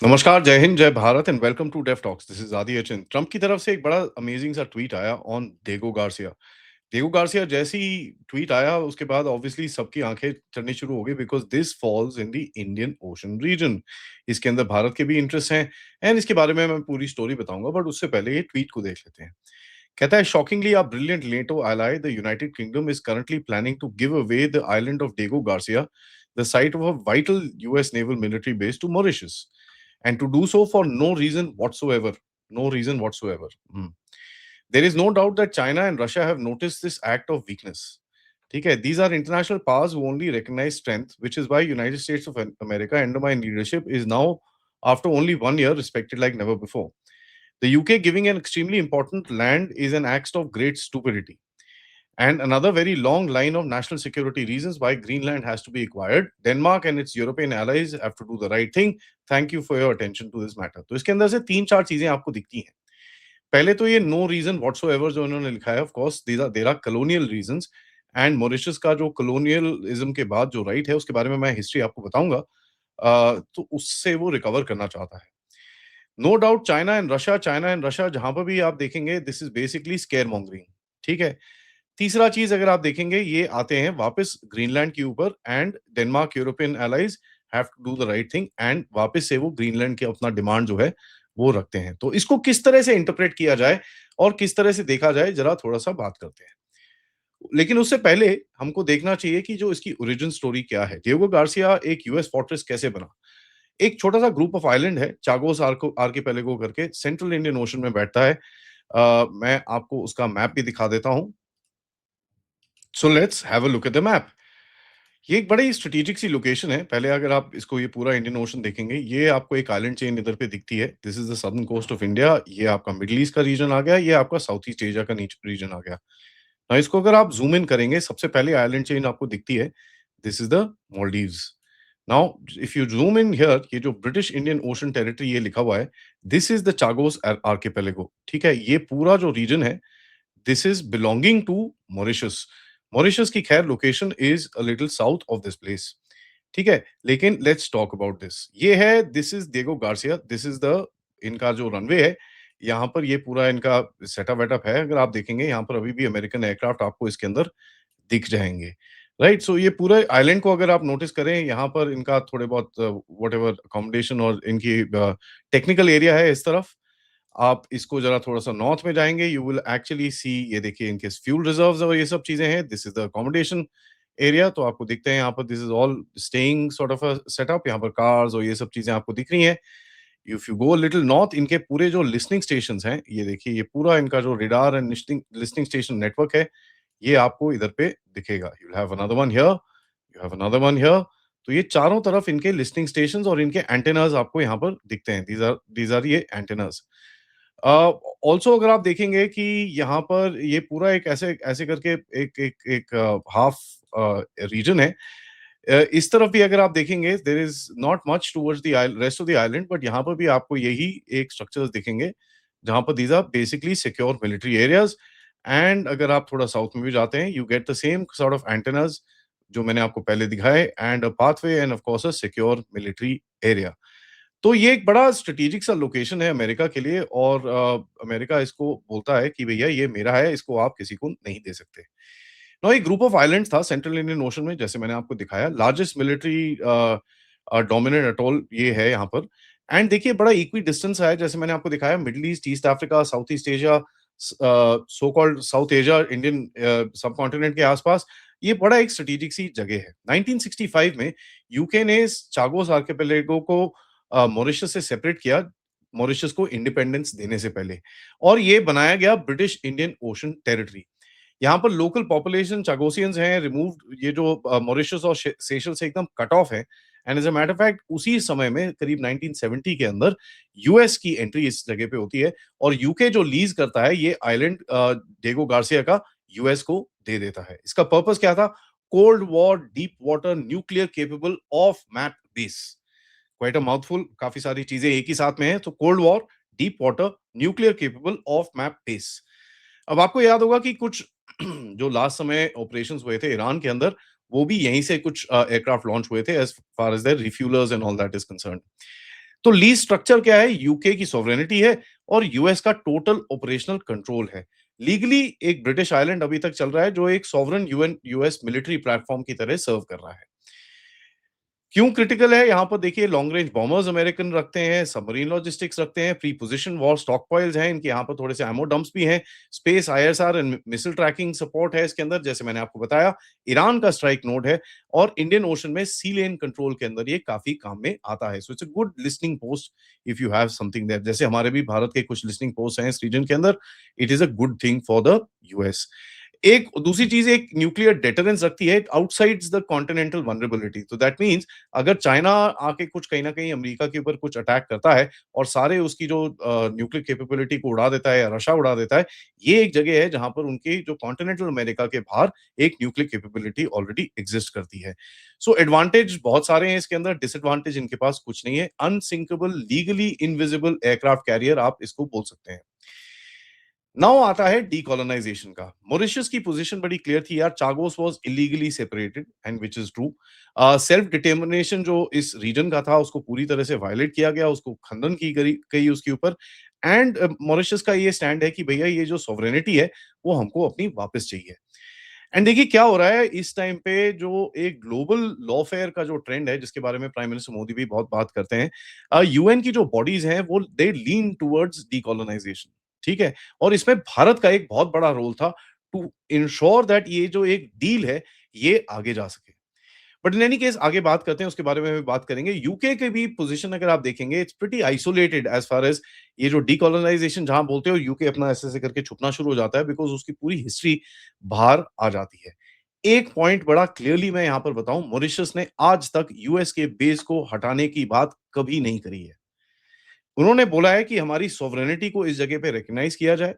नमस्कार, जय हिंद, जय Bharat and welcome to Def Talks. This is Aadi Achin. Trump की तरफ से एक बड़ा अमेजिंग सा ट्वीट आया on Diego Garcia. Diego Garcia जैसे ही ट्वीट आया उसके बाद ऑब्वियसली सबकी आंखें चढ़नी शुरू हो गई because this falls in the Indian Ocean region. इसके अंदर भारत के भी इंटरेस्ट हैं एंड इसके बारे में मैं पूरी स्टोरी बताऊंगा बट उससे पहले ये ट्वीट को देख लेते हैं। कहता है shockingly a brilliant NATO ally the United Kingdom is currently planning to give away the island of Diego Garcia, the site of a vital US naval military base to Mauritius, and to do so for no reason whatsoever. No reason whatsoever. Hmm. There is no doubt that China and Russia have noticed this act of weakness. ठीक है, these are international powers who only recognize strength, which is why United States of America under my leadership is now, after only 1 year, respected like never before. The UK giving an extremely important land is an act of great stupidity. And another very long line of national security reasons why Greenland has to be acquired. Denmark and its European allies have to do the right thing. Thank you for your attention to this matter. तो इसके अंदर से तीन चार चीजें आपको दिखती हैं। पहले तो ये नो रीजन व्हाटसोएवर जो इन्होंने लिखा है, of course there are colonial reasons and Mauritius का जो कॉलोनियलिज्म के बाद जो राइट है उसके बारे में मैं हिस्ट्री आपको बताऊंगा। तो उससे वो रिकवर करना चाहता है। No doubt China and Russia जहां पर भी आप देखेंगे this is basically scaremongering. ठीक है। तीसरा चीज अगर आप देखेंगे ये आते हैं वापस ग्रीनलैंड के ऊपर and Denmark European allies have to do the right thing and वापस से वो ग्रीनलैंड के अपना डिमांड जो है वो रखते हैं। तो इसको किस तरह से इंटरप्रेट किया जाए और किस तरह से देखा जाए जरा थोड़ा सा बात करते हैं। लेकिन उससे पहले हमको देखना चाहिए कि जो इसकी ओरिजिन स्टोरी क्या है। डिएगो गार्सिया एक यूएस फोर्ट्रेस कैसे बना। एक छोटा सा ग्रुप ऑफ आइलैंड है चागोस आर्किपेलागो करके सेंट्रल इंडियन ओशन में बैठता है। मैं आपको उसका मैप भी दिखा देता हूं। So let's have a look at the map. ये एक बड़ी स्ट्रेटेजिक सी लोकेशन है। पहले अगर आप इसको ये पूरा इंडियन ओशन देखेंगे, ये आपको एक आइलैंड चेन इधर पे दिखती है। This is the southern coast of India. ये आपका मिडल ईस्ट का रीजन आ गया, ये आपका साउथ ईस्ट एशिया का रीजन आ गया। नाउ इसको अगर आप ज़ूम इन करेंगे, सबसे पहले आइलैंड चेन आपको दिखती है। This is the Maldives. Now if you zoom in here, ये जो ब्रिटिश इंडियन ओशन टेरिटरी ये लिखा हुआ है, this is the Chagos archipelago. ठीक है, ये पूरा जो रीजन है this is belonging to Mauritius. Mauritius की खैर location is a little south of this place. ठीक है, लेकिन लेट्स टॉक अबाउट दिस। ये है, this is Diego Garcia, this is the इनका जो रनवे है। यहाँ पर ये पूरा इनका सेटअप वेटअप है। अगर आप देखेंगे यहाँ पर अभी भी अमेरिकन एयरक्राफ्ट आपको इसके अंदर दिख जाएंगे। राइट, सो ये पूरे आइलैंड को अगर आप नोटिस करें, यहाँ पर इनका थोड़े बहुत वट एवर अकोमोडेशन और इनकी टेक्निकल एरिया है इस तरफ। आप इसको जरा थोड़ा-सा नॉर्थ में जाएँगे, यू विल एक्चुअली सी, ये देखिए इनके फ्यूल रिजर्व्स और ये सब चीज़ें हैं। This is the accommodation area. तो आपको दिखते हैं यहाँ पर this is all staying sort of a setup. यहाँ पर कार्स और ये सब चीज़ें आपको दिख रही हैं। If you go little north, इनके पूरे जो लिसनिंग स्टेशंस हैं, ये देखिए ये पूरा इनका जो radar and listening listening station network है, ये आपको इधर पे दिखेगा। You will have another one here, you have another one here. तो ये चारों तरफ इनके लिसनिंग स्टेशंस और इनके एंटेनास आपको यहाँ पर दिखते हैं। दीज़ आर ये एंटेनास। ऑल्सो अगर आप देखेंगे कि यहाँ पर ये पूरा एक ऐसे ऐसे करके एक एक एक हाफ रीजन है। इस तरफ भी अगर आप देखेंगे there is not much towards the rest of the island, but यहाँ पर भी आपको यही एक स्ट्रक्चर्स दिखेंगे जहाँ पर these are basically secure military areas. And अगर आप थोड़ा साउथ में भी जाते हैं, you get the same sort of antennas जो मैंने आपको पहले दिखाए and a pathway and of course a secure military area. तो ये एक बड़ा स्ट्रेटेजिक सा लोकेशन है अमेरिका के लिए और अमेरिका इसको बोलता है कि भैया ये मेरा है, इसको आप किसी को नहीं दे सकते। नाउ एक ग्रुप ऑफ आइलैंड्स था सेंट्रल इंडियन ओशन में, जैसे मैंने आपको दिखाया। लार्जेस्ट मिलिट्री डोमिनेंट अटॉल ये है यहाँ पर। एंड देखिए बड़ा इक्वी डिस्टेंस है, जैसे मैंने आपको दिखाया, middle east, east Africa, south East Asia, so called south Asia, Indian सब कॉन्टिनेंट के आसपास। ये बड़ा एक स्ट्रेटेजिक सी जगह है। 1965 में यूके ने चागोस आर्किपेलागो को मॉरिशस से सेपरेट किया, मॉरिशस को इंडिपेंडेंस देने से पहले। और ये बनाया गया ब्रिटिश इंडियन ओशन टेरिटरी। यहाँ पर लोकल पॉपुलेशन चागोसियंस हैं रिमूव्ड, ये जो मॉरिशस और सेशल से एकदम कट ऑफ है। And as a matter of fact उसी समय में करीब 1970 के अंदर यूएस की एंट्री इस जगह पे होती है और यूके जो लीज करता है ये आइलैंड डिएगो गार्सिया का यूएस को दे देता है। इसका पर्पस क्या था? Cold war deep water nuclear capable of map base. Quite a mouthful, काफी सारी चीजें एक ही साथ में है। तो cold war, deep water, nuclear capable of map base. अब आपको याद होगा कि कुछ जो लास्ट समय ऑपरेशंस हुए थे ईरान के अंदर, वो भी यहीं से कुछ एयरक्राफ्ट लॉन्च हुए थे as far as their refuelers and all that is concerned. तो लीज स्ट्रक्चर क्या है? यूके की सॉवरेनिटी है और यूएस का टोटल ऑपरेशनल कंट्रोल है। लीगली एक ब्रिटिश आइलैंड अभी तक चल रहा है जो एक sovereign UN US military platform की तरह सर्व कर रहा है। क्यों क्रिटिकल है? यहाँ पर देखिए लॉन्ग रेंज बॉम्बर्स अमेरिकन रखते हैं, सबमरीन लॉजिस्टिक्स रखते हैं, प्री पोजिशन वॉर स्टॉक पॉइल्स हैं, इनके यहाँ पर थोड़े से एमो डंप्स भी हैं, space ISR and missile tracking support है इसके अंदर, जैसे मैंने आपको बताया, ईरान का स्ट्राइक नोड है और इंडियन ओशन में सी लेन कंट्रोल के अंदर ये काफी काम में आता है। So it's a good listening post if you have something there. जैसे हमारे भी भारत के कुछ लिसनिंग पोस्ट हैं इस रीजन के अंदर, it is a good thing for the US. एक दूसरी चीज एक न्यूक्लियर डेटरेंस रखती है आउटसाइड्स द कॉन्टिनेंटल वनरेबिलिटी। तो दैट मीन्स अगर चाइना आके कुछ कहीं ना कहीं अमेरिका के ऊपर कुछ अटैक करता है और सारे उसकी जो न्यूक्लियर कैपेबिलिटी को उड़ा देता है या रशा उड़ा देता है, ये एक जगह है जहां पर उनकी जो कॉन्टिनेंटल अमेरिका के बाहर एक न्यूक्लियर कैपेबिलिटी ऑलरेडी एग्जिस्ट करती है। सो एडवांटेज बहुत सारे हैं इसके अंदर, डिसएडवांटेज इनके पास कुछ नहीं है। Unsinkable legally invisible aircraft carrier आप इसको बोल सकते हैं। नाउ आता है डीकोलोनाइजेशन का। मॉरिशस की पोजीशन बड़ी क्लियर थी यार, Chagos was illegally separated and which is true. Self determination जो इस रीजन का था उसको पूरी तरह से वायलेट किया गया, उसको खंडन की गई गई उसके ऊपर। एंड मॉरिशस का ये स्टैंड है कि भैया ये जो सॉवरेनिटी है वो हमको अपनी वापस चाहिए। एंड देखिए क्या हो रहा है इस टाइम पे, जो एक ग्लोबल लॉफेयर का जो ट्रेंड है जिसके बारे में प्राइम मिनिस्टर मोदी भी बहुत बात करते हैं, यूएन की जो बॉडीज हैं वो दे लीन टुवर्ड्स डीकोलोनाइजेशन। ठीक है, और इसमें भारत का एक बहुत बड़ा रोल था टू इंश्योर दैट ये जो एक डील है ये आगे जा सके। बट इन एनी केस आगे बात करते हैं, उसके बारे में भी बात करेंगे। यूके के भी पोजीशन अगर आप देखेंगे it's pretty isolated as far as ये जो डीकोलोनाइजेशन जहां बोलते हो, यूके अपना ऐसे ऐसे करके छुपना शुरू हो जाता है बिकॉज उसकी पूरी हिस्ट्री बाहर आ जाती है। एक पॉइंट बड़ा क्लियरली मैं यहां पर बताऊं, मॉरिशस ने आज तक यूएस के बेस को हटाने की बात कभी नहीं करी है। उन्होंने बोला है कि हमारी सॉवरेनिटी को इस जगह पे रिकॉग्नाइज किया जाए।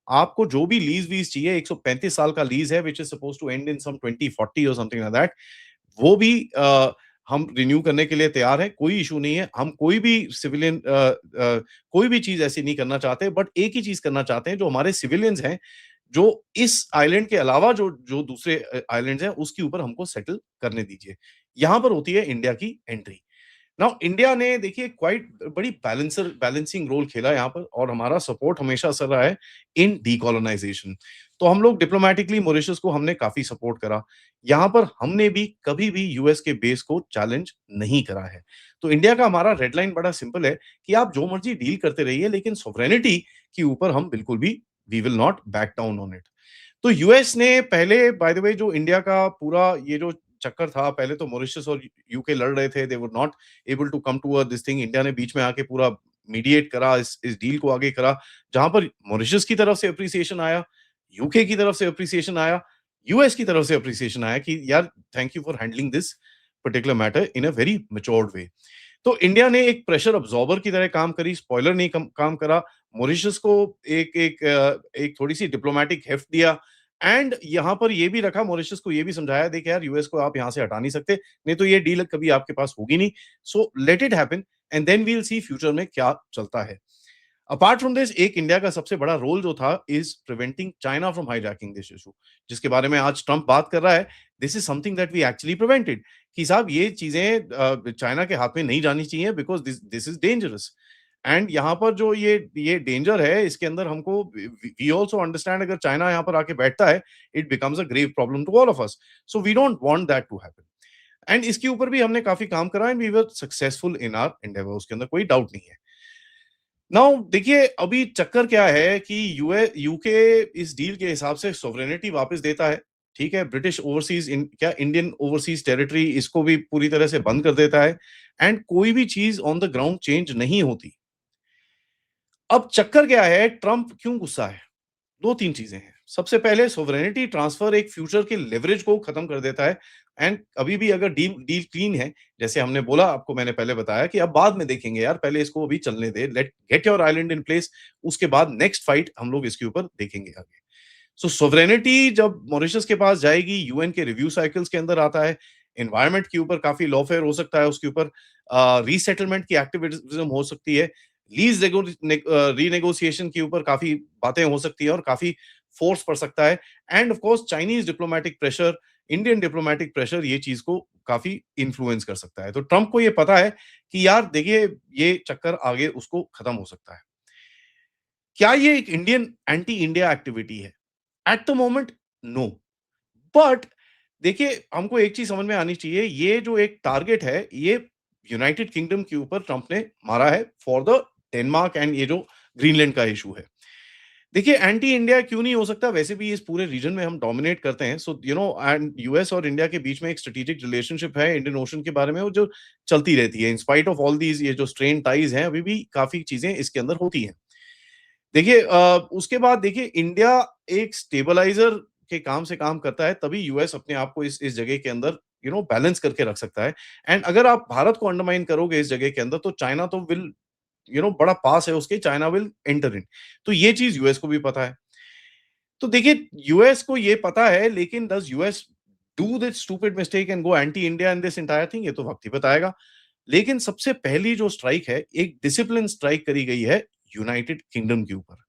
आपको जो भी लीज वीज चाहिए, 135 साल का लीज है which is supposed to end in some 2040 और समथिंग लाइक दैट, वो भी हम रिन्यू करने के लिए तैयार हैं, कोई इश्यू नहीं है। हम कोई भी सिविलियन कोई भी चीज़ ऐसी नहीं करना चाहते, बट एक ही चीज़ करना चाहते हैं, जो हमारे सिविलियंस हैं, जो इस आइलैंड के अलावा जो जो दूसरे आइलैंड्स हैं, उसके ऊपर हमको सेटल करने दीजिए। यहाँ पर होती है इंडिया की एंट्री। नाउ इंडिया ने देखिए क्वाइट बड़ी बैलेंसिंग रोल खेला यहाँ पर, और हमारा सपोर्ट हमेशा सर रहा है इन डीकोलोनाइजेशन। तो हम लोग डिप्लोमेटिकली मॉरिशस को हमने काफी सपोर्ट करा। यहाँ पर हमने भी कभी भी यूएस के बेस को चैलेंज नहीं करा है। तो इंडिया का हमारा रेड लाइन बड़ा सिंपल है कि आप जो मर्जी डील करते रहिए, लेकिन सॉवरेनिटी के ऊपर हम बिल्कुल भी we will not back down on it. तो यूएस ने पहले बाय द वे जो इंडिया का पूरा ये जो चक्कर था, पहले तो मॉरिशस और यूके लड़ रहे थे, they were not able to come to this thing. India ने बीच में आके पूरा मीडिएट करा, इस डील को आगे करा, जहां पर मॉरिशस की तरफ से अप्रिसिएशन आया, यूके की तरफ से अप्रिसिएशन आया, यूएस की तरफ से अप्रिसिएशन आया कि यार thank you for handling this particular matter in a very matured way. तो इंडिया ने एक प्रेशर अब्जॉर्बर की तरह काम करी, स्पॉइलर नहीं काम करा। मॉरिशस को एक थोड़ी सी डिप्लोमेटिक हेफ्ट दिया, एंड यहां पर ये भी रखा, मॉरिशस को ये भी समझाया, देख यार यूएस को आप यहां से हटा नहीं सकते, नहीं तो ये डील कभी आपके पास होगी नहीं। So let it happen and then we will see future में क्या चलता है। अपार्ट फ्रॉम दिस, एक इंडिया का सबसे बड़ा रोल जो था is preventing China from hijacking this issue, जिसके बारे में आज ट्रंप बात कर रहा है। This is something that we actually prevented, कि साहब ये चीजें चाइना के हाथ में नहीं जानी चाहिए because this this is dangerous. And यहाँ पर जो ये डेंजर है, इसके अंदर हमको वी ऑल्सो अंडरस्टैंड, अगर चाइना यहाँ पर आके बैठता है, it becomes a grave problem to all of us. So we don't want that to happen. And इसके ऊपर भी हमने काफी काम करा and we were successful in our endeavour, उसके अंदर कोई डाउट नहीं है। नाउ देखिए अभी चक्कर क्या है कि यूके इस डील के हिसाब से सोवरेनिटी वापस देता है। ठीक है, ब्रिटिश ओवरसीज क्या इंडियन ओवरसीज टेरिटरी इसको भी पूरी तरह से बंद कर देता है, एंड कोई भी चीज ऑन द ग्राउंड चेंज नहीं होती। अब चक्कर क्या है, ट्रंप क्यों गुस्सा है? 2-3 चीजें हैं। सबसे पहले सोवरेनिटी ट्रांसफर एक फ्यूचर के लेवरेज को खत्म कर देता है, एंड अभी भी अगर डील डील क्लीन है, जैसे हमने बोला, आपको मैंने पहले बताया कि अब बाद में देखेंगे यार, पहले इसको अभी चलने दे, let get your island in place, उसके बाद नेक्स्ट फाइट हम लोग इसके ऊपर देखेंगे आगे। सो सोवरेनिटी जब मॉरिशस के पास जाएगी, यूएन के रिव्यू साइकिल्स के अंदर आता है, एनवायरनमेंट के ऊपर काफी लॉफेयर हो सकता है, उसके ऊपर रीसेटलमेंट की एक्टिविज्म हो सकती है, लीज रीनेगोशिएशन के ऊपर काफी बातें हो सकती है और काफी फोर्स पड़ सकता है, and of course Chinese diplomatic pressure Indian diplomatic pressure ये चीज़ को काफ़ी इन्फ्लुएंस कर सकता है। तो ट्रम्प को ये पता है कि यार देखिए ये चक्कर आगे उसको खत्म हो सकता है। क्या ये एक इंडियन एंटी इंडिया एक्टिविटी है? At the moment no. But देखिए हमको एक चीज़ समझ में आनी चाहिए, ये जो एक टारगेट है, ये यूनाइटेड किंगडम के ऊपर ट्रम्प ने मारा है फॉर द डेनमार्क एंड ये जो ग्रीनलैंड का इश्यू है। देखिए एंटी इंडिया क्यों नहीं हो सकता? वैसे भी इस पूरे रीजन में हम डोमिनेट करते हैं। So you know and US और इंडिया के बीच में एक स्ट्रेटेजिक रिलेशनशिप है इंडियन ओशन के बारे में, वो जो चलती रहती है। In spite of all these ये जो स्ट्रेन टाइज़ हैं, अभी भी काफ़ी चीज़ें इसके अंदर होती हैं। देखिए उसके बाद देखिए इंडिया एक स्टेबलाइज़र के काम से काम करता है, तभी यूएस अपने आप को इस जगह के अंदर बैलेंस करके रख सकता है। एंड अगर आप भारत को अंडरमाइन करोगे इस जगह के अंदर, तो चाइना तो विल बड़ा पास है उसके, चाइना विल एंटर इन। तो ये चीज़ यूएस को भी पता है। तो देखिए यूएस को ये पता है, लेकिन does US do this stupid mistake and go anti India in this entire thing? ये तो वक्त ही बताएगा। लेकिन सबसे पहली जो स्ट्राइक है, एक डिसिप्लिन स्ट्राइक करी गई है यूनाइटेड किंगडम के ऊपर।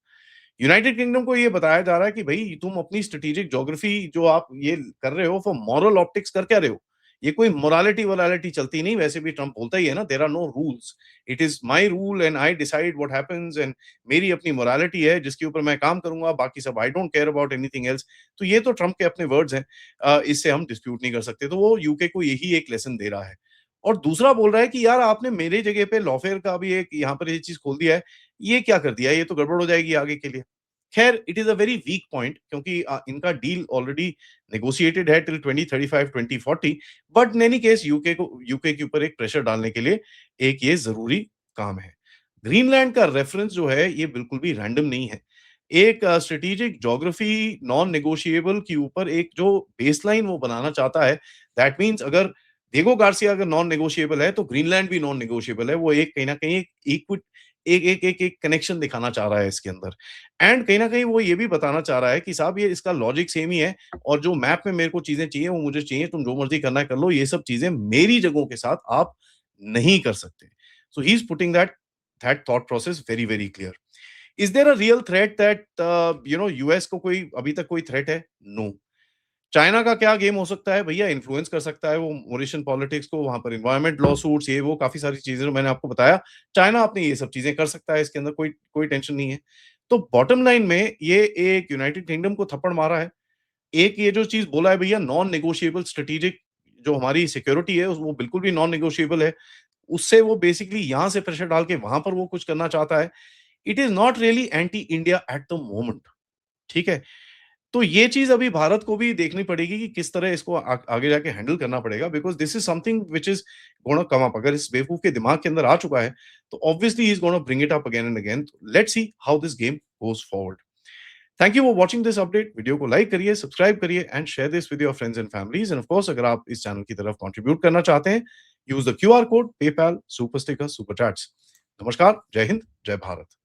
यूनाइटेड किंगडम को ये बताया जा रहा है कि भई तुम अपनी स्ट्रैटेजिक ज्योग्राफी जो आप ये कर रहे हो, फॉर मॉरल ऑप्टिक्स कर क्या रहे हो? ये कोई मोरालिटी-वोरालिटी चलती नहीं, वैसे भी ट्रम्प बोलता ही है ना, there are no rules. It is my rule and I decide what happens and मेरी अपनी मोरालिटी है जिसके ऊपर मैं काम करूँगा, बाकी सब I don't care about anything else. तो ये तो ट्रम्प के अपने वर्ड्स हैं। इससे हम डिस्प्यूट नहीं कर सकते। तो वो यूके को यही एक लेसन दे रहा है। और दूसरा बोल रहा है कि यार आपने मेरे जगह पे लॉफेयर का भी एक यहाँ पर ये चीज़ खोल दिया है। ये क्या कर दिया? ये तो गड़बड़ हो जाएगी आगे के लिए। खैर it is a very weak point, क्योंकि इनका डील ऑलरेडी नेगोशिएटेड है till 2035 2040। But in any case UK के ऊपर एक प्रेशर डालने के लिए एक ये ज़रूरी काम है। ग्रीनलैंड का रेफरेंस जो है ये बिल्कुल भी रैंडम नहीं है। एक स्ट्रेटेजिक ज्योग्राफी नॉन नेगोशिएबल के ऊपर एक जो बेसलाइन वो बनाना चाहता है, दैट मीन्स अगर डिएगो गार्सिया अगर नॉन नेगोशिएबल है, तो ग्रीनलैंड भी नॉन नेगोशिएबल है। वो एक कहीं न कहीं एक इक्विट एक कनेक्शन दिखाना चाह रहा है इसके अंदर। एंड कहीं न कहीं वो ये भी बताना चाह रहा है कि साहब ये इसका लॉजिक सेम ही है, और जो मैप में मेरे को चीज़ें चाहिए वो मुझे चाहिए, तुम जो मर्ज़ी करना है कर लो, ये सब चीज़ें मेरी जगहों के साथ आप नहीं कर सकते। So he is putting that thought process very, very clear. Is there a real threat that US को कोई अभी तक कोई थ्रेट है? नो। चाइना का क्या गेम हो सकता है भैया? इन्फ्लुएंस कर सकता है वो मॉरिशन पॉलिटिक्स को, वहाँ पर एनवायरनमेंट लॉ सूट्स ये वो काफ़ी सारी चीज़ें जो मैंने आपको बताया। चाइना अपनी ये सब चीज़ें कर सकता है, इसके अंदर कोई कोई टेंशन नहीं है। तो बॉटम लाइन में ये एक यूनाइटेड किंगडम को थप्पड़ मारा है। एक ये जो चीज़ बोला है भैया नॉन नेगोशिएबल स्ट्रैटेजिक जो हमारी सिक्योरिटी है वो बिल्कुल भी नॉन नेगोशिएबल है। उससे वो बेसिकली यहाँ से प्रेशर डाल के वहाँ पर वो कुछ करना चाहता है। It is not really anti India at the moment. ठीक है? तो ये चीज़ अभी भारत को भी देखनी पड़ेगी कि किस तरह इसको आगे जाके हैंडल करना पड़ेगा, because this is something which is gonna come up. अगर इस बेवकूफ के दिमाग के अंदर आ चुका है, तो obviously he is gonna bring it up again and again. Let's see how this game goes forward. Thank you for watching this update. Video को लाइक करिए, सब्सक्राइब करिए and share this with your friends and families. And of course अगर आप इस channel की तरफ contribute करना चाहते हैं, use the QR code, PayPal, super sticker, super chats. नमस्कार, जय हिंद, जय भारत।